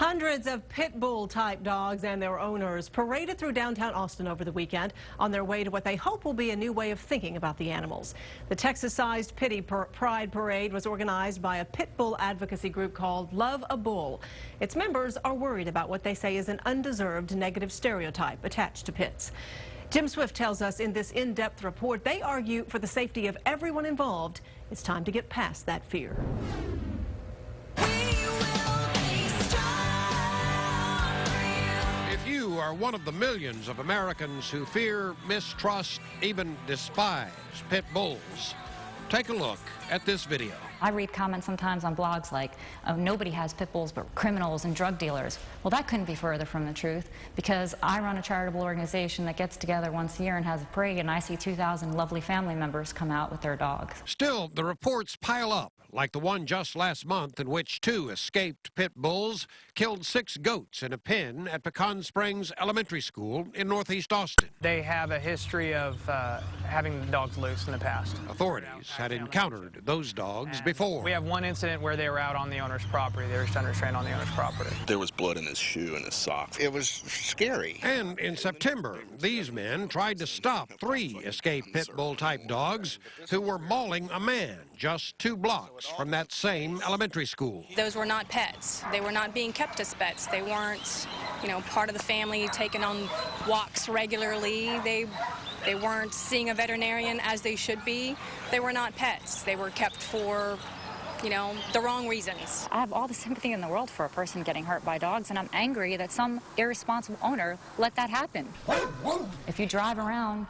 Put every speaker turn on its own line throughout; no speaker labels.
Hundreds of pit bull type dogs and their owners paraded through downtown Austin over the weekend on their way to what they hope will be a new way of thinking about the animals. The Texas-sized Pity Pride Parade was organized by a pit bull advocacy group called Love a Bull. Its members are worried about what they say is an undeserved negative stereotype attached to pits. Jim Swift tells us in this in-depth report they argue for the safety of everyone involved. It's time to get past that fear.
If you are one of the millions of Americans who fear, mistrust, even despise pit bulls, take a look at this video.
I read comments sometimes on blogs like, oh, nobody has pit bulls but criminals and drug dealers. Well, that couldn't be further from the truth, because I run a charitable organization that gets together once a year and has a parade, and I see 2,000 lovely family members come out with their dogs.
Still, the reports pile up, like the one just last month in which 2 escaped pit bulls killed 6 goats in a pen at Pecan Springs Elementary School in northeast Austin.
They have a history of having the dogs loose in the past.
Authorities had encountered those dogs before.
We have one incident where they were out on the owner's property. They were unrestrained on the owner's property.
There was blood in his shoe and his socks. It was scary.
And in September, these men tried to stop 3 escaped pit bull type dogs who were mauling a man just 2 blocks from that same elementary school.
Those were not pets. They were not being kept as pets. They weren't, part of the family, taken on walks regularly. They weren't seeing a veterinarian as they should be. They were not pets. They were kept for, the wrong reasons.
I have all the sympathy in the world for a person getting hurt by dogs, and I'm angry that some irresponsible owner let that happen. If you drive around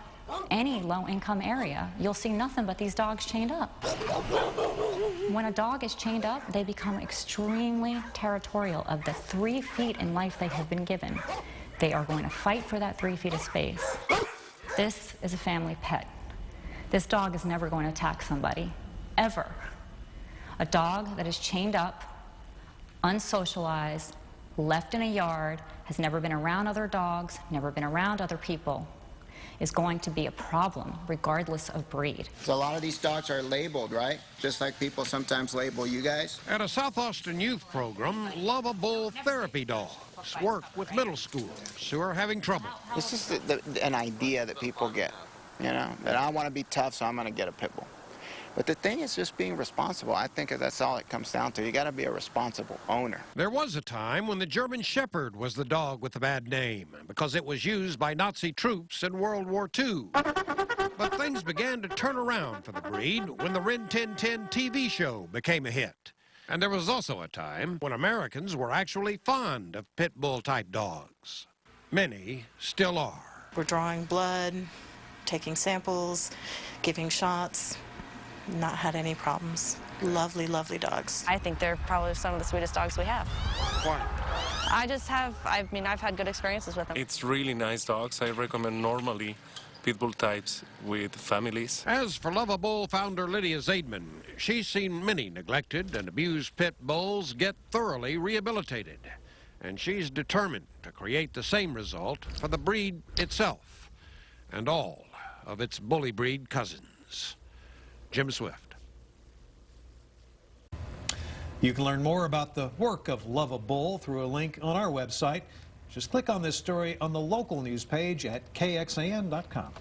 any low-income area, you'll see nothing but these dogs chained up. When a dog is chained up, they become extremely territorial of the 3 feet in life they have been given. They are going to fight for that 3 feet of space. This is a family pet. This dog is never going to attack somebody, ever. A dog that is chained up, unsocialized, left in a yard, has never been around other dogs, never been around other people, is going to be a problem regardless of breed.
So a lot of these dogs are labeled, right? Just like people sometimes label you guys?
At a South Austin youth program, Love a Bull therapy dogs work with middle schoolers who are having trouble.
It's just an idea that people get, that I want to be tough, so I'm going to get a pit bull. But the thing is just being responsible. I think that's all it comes down to. You got to be a responsible owner.
There was a time when the German Shepherd was the dog with the bad name because it was used by Nazi troops in World War II. But things began to turn around for the breed when the Ren 1010 TV show became a hit. And there was also a time when Americans were actually fond of pit bull type dogs. Many still are.
We're drawing blood, taking samples, giving shots. Not had any problems. Lovely, lovely dogs.
I think they're probably some of the sweetest dogs we have.
Why?
I've had good experiences with them.
It's really nice dogs. I recommend normally pit bull types with families.
As for Love a Bull founder Lydia Zaidman, she's seen many neglected and abused pit bulls get thoroughly rehabilitated. And she's determined to create the same result for the breed itself and all of its bully breed cousins. Jim Swift.
You can learn more about the work of Love a Bull through a link on our website. Just click on this story on the local news page at kxan.com.